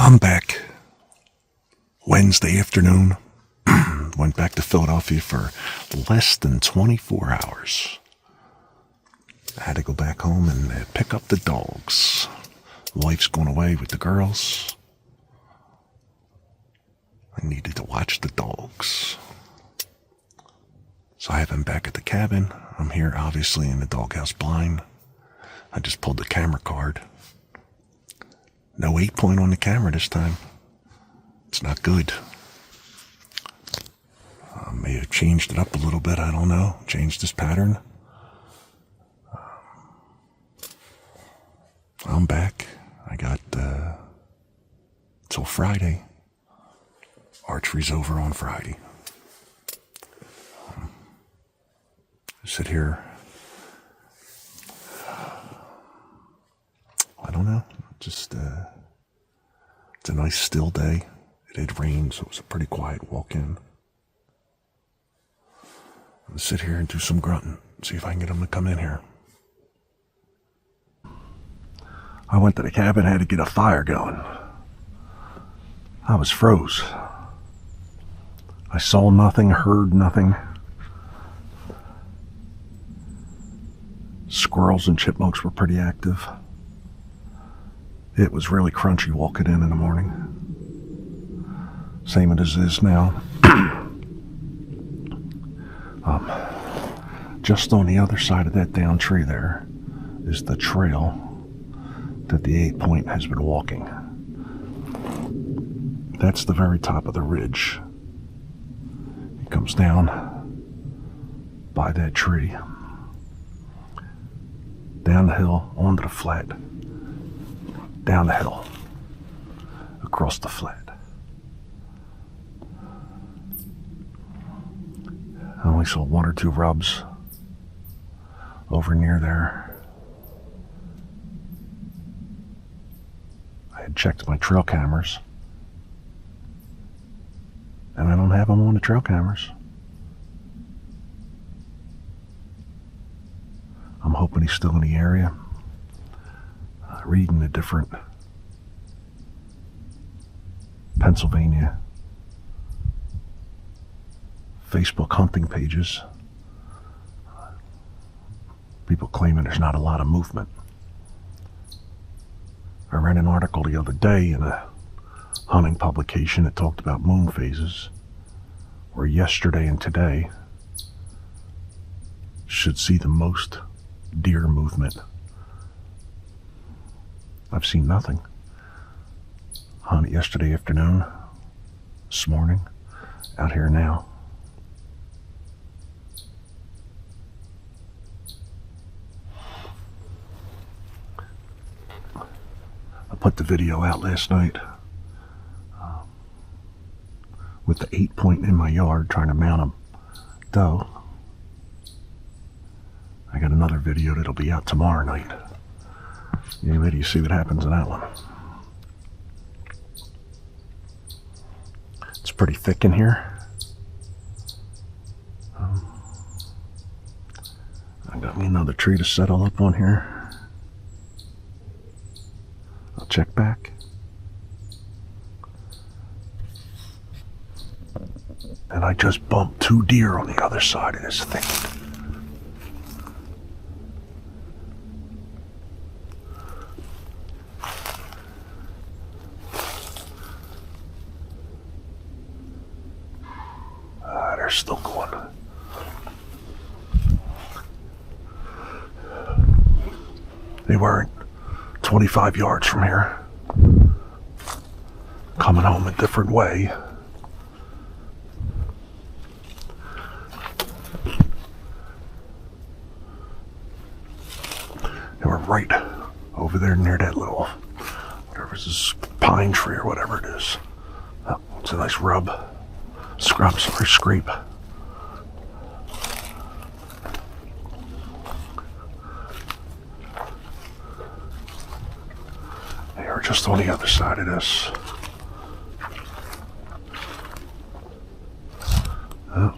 I'm back. Wednesday afternoon. Went back to Philadelphia for less than 24 hours. I had to go back home and pick up the dogs. Wife's going away with the girls. I needed to watch the dogs. So I have been back at the cabin. I'm here obviously in the doghouse blind. I just pulled the camera card. No 8-point on the camera this time. It's not good. I may have changed it up a little bit. I don't know. Changed this pattern. I'm back. I got till Friday. Archery's over on Friday. Sit here. I don't know. Just it's a nice still day. It had rained, so it was a pretty quiet walk-in. I'm gonna sit here and do some grunting. See if I can get them to come in here. I went to the cabin, had to get a fire going. I was froze. I saw nothing, heard nothing. Squirrels and chipmunks were pretty active. It was really crunchy walking in the morning. Same as it is now. Just on the other side of that down tree there is the trail that the 8-point has been walking. That's the very top of the ridge. It comes down by that tree, down the hill, onto the flat, down the hill, across the flat. I only saw 1 or 2 rubs over near there. I had checked my trail cameras, and I don't have them on the trail cameras. I'm hoping he's still in the area. Reading the different Pennsylvania Facebook hunting pages. People claiming there's not a lot of movement. I read an article the other day in a hunting publication that talked about moon phases, where yesterday and today should see the most deer movement. I've seen nothing. Hunted yesterday afternoon, this morning, out here now. I put the video out last night with the 8-point in my yard trying to mount a doe. I got another video that'll be out tomorrow night. You ready to see what happens in that one? It's pretty thick in here. I got me another tree to settle up on here. I'll check back. And I just bumped 2 deer on the other side of this thing. They're still going. They weren't 25 yards from here. Coming home a different way. They were right over there near that little, whatever this pine tree or whatever it is. Oh, it's a nice rub. Scrape. They are just on the other side of this. Oh.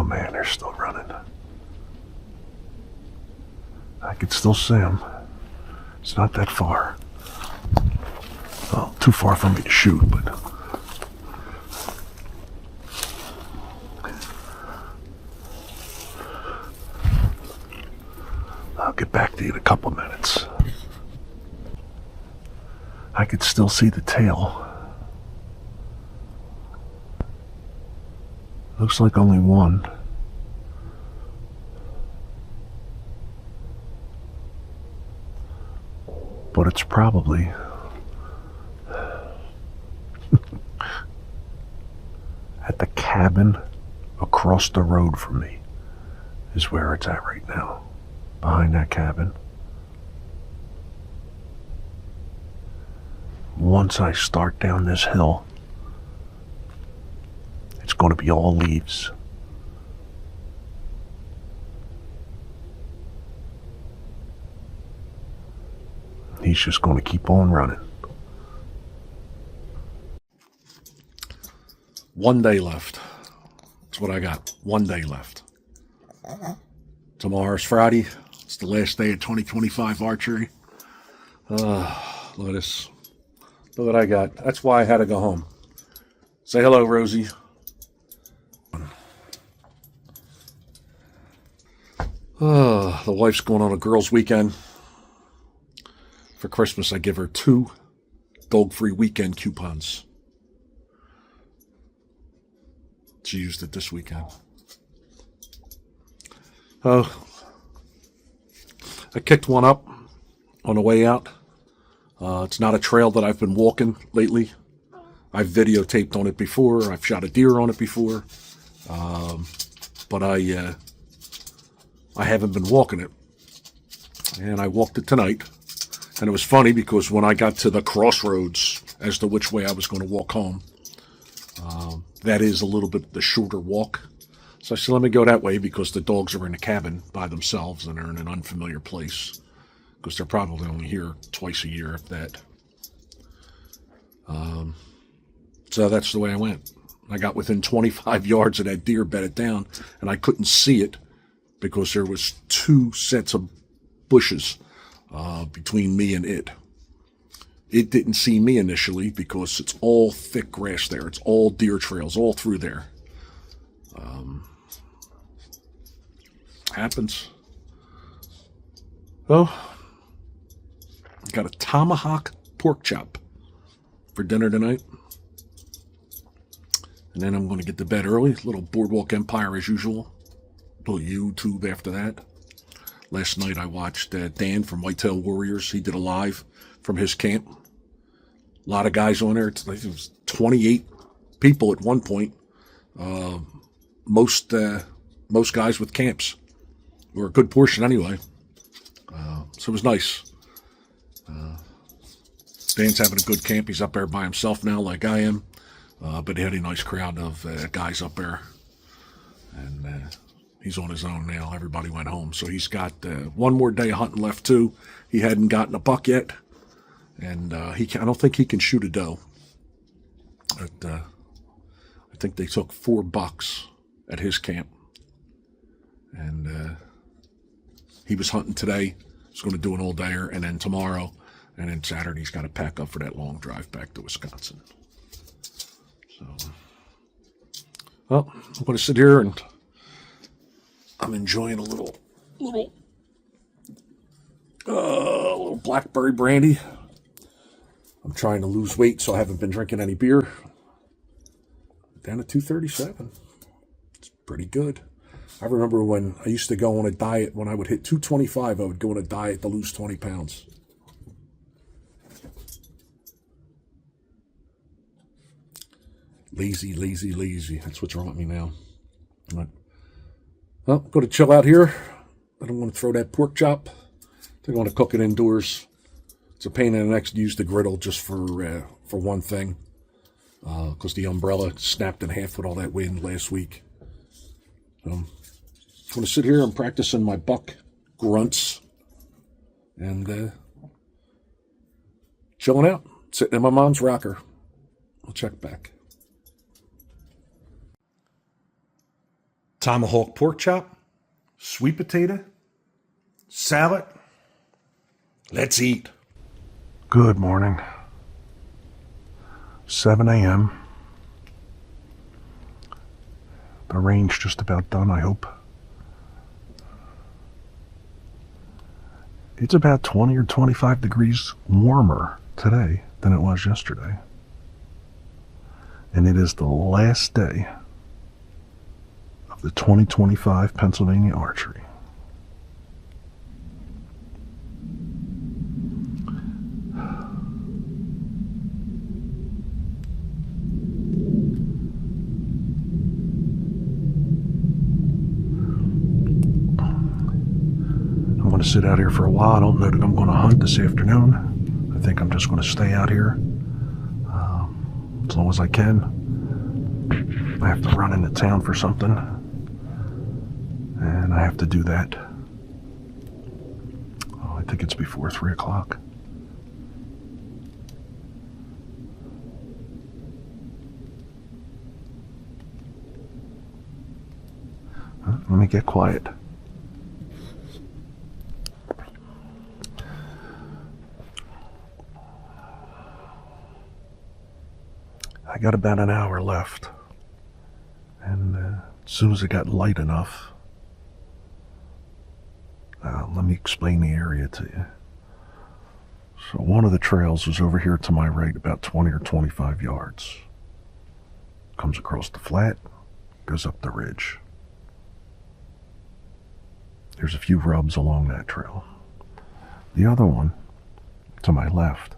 Oh man, they're still running. I can still see them. It's not that far. Well, too far for me to shoot, but... I'll get back to you in a couple minutes. I could still see the tail. Looks like only one. But it's probably at the cabin across the road from me is where it's at right now. Behind that cabin. Once I start down this hill, it's going to be all leaves. He's just going to keep on running. 1 day left. That's what I got. 1 day left. Tomorrow's Friday. It's the last day of 2025 archery. Look at this. Look what I got. That's why I had to go home. Say hello, Rosie. The wife's going on a girls' weekend. For Christmas, I give her 2 dog-free weekend coupons. She used it this weekend. Oh, I kicked one up on the way out. It's not a trail that I've been walking lately. I've videotaped on it before. I've shot a deer on it before. But I haven't been walking it. And I walked it tonight. And it was funny because when I got to the crossroads as to which way I was going to walk home, that is a little bit the shorter walk. So I said, let me go that way because the dogs are in the cabin by themselves and they're in an unfamiliar place. Because they're probably only here twice a year, if that. So that's the way I went. I got within 25 yards of that deer, bedded down, and I couldn't see it because there was 2 sets of bushes between me and it. It didn't see me initially because it's all thick grass there. It's all deer trails all through there. Happens. Oh, got a tomahawk pork chop for dinner tonight. And then I'm going to get to bed early. Little Boardwalk Empire as usual. Little YouTube after that. Last night I watched Dan from Whitehaven Warriors. He did a live from his camp. A lot of guys on there. It was 28 people at one point. Most guys with camps. Or a good portion anyway. So it was nice. Dan's having a good camp. He's up there by himself now like I am. But he had a nice crowd of guys up there. And he's on his own now. Everybody went home. So he's got 1 more day of hunting left too. He hadn't gotten a buck yet. And I don't think he can shoot a doe. But I think they took 4 bucks at his camp. And he was hunting today. He's going to do an all-dayer. And then tomorrow. And then Saturday he's got to pack up for that long drive back to Wisconsin. So, well, I'm going to sit here and I'm enjoying a little blackberry brandy. I'm trying to lose weight, so I haven't been drinking any beer. Down to 237. It's pretty good. I remember when I used to go on a diet, when I would hit 225, I would go on a diet to lose 20 pounds. Lazy, lazy, lazy. That's what's wrong with me now. Right. Well, I'm going to chill out here. I don't want to throw that pork chop. I think I want to cook it indoors. It's a pain in the neck to use the griddle just for one thing. Because the umbrella snapped in half with all that wind last week. I'm going to sit here and practicing my buck grunts. And chilling out. Sitting in my mom's rocker. I'll check back. tomahawk pork chop, sweet potato, salad. Let's eat. Good morning. 7 a.m. The rain's just about done, I hope. It's about 20 or 25 degrees warmer today than it was yesterday. And it is the last day of the 2025 Pennsylvania archery. I'm going to sit out here for a while. I don't know that I'm going to hunt this afternoon. I think I'm just going to stay out here as long as I can. I have to run into town for something, and I have to do that. Oh, I think it's before 3 o'clock. Let me get quiet. I got about an hour left, and as soon as it got light enough, let me explain the area to you. So one of the trails is over here to my right, about 20 or 25 yards. Comes across the flat, goes up the ridge. There's a few rubs along that trail. The other one, to my left,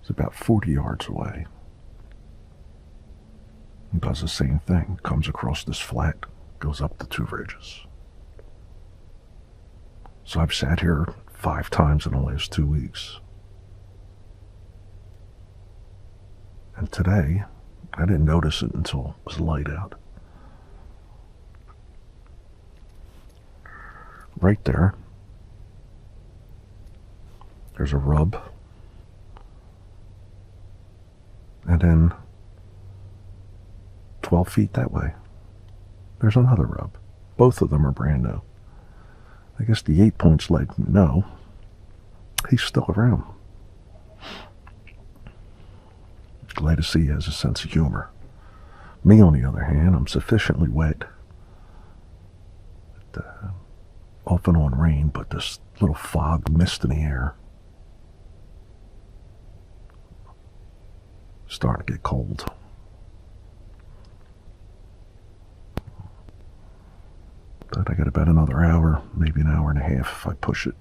is about 40 yards away. It does the same thing, comes across this flat, goes up the two ridges. So I've sat here 5 times in the last 2 weeks. And today, I didn't notice it until it was light out. Right there, there's a rub. And then 12 feet that way, there's another rub. Both of them are brand new. I guess the 8 points let me know he's still around. Glad to see he has a sense of humor. Me, on the other hand, I'm sufficiently wet. Off and on rain, but this little fog mist in the air. Starting to get cold. But I got about another hour, maybe an hour and a half if I push it.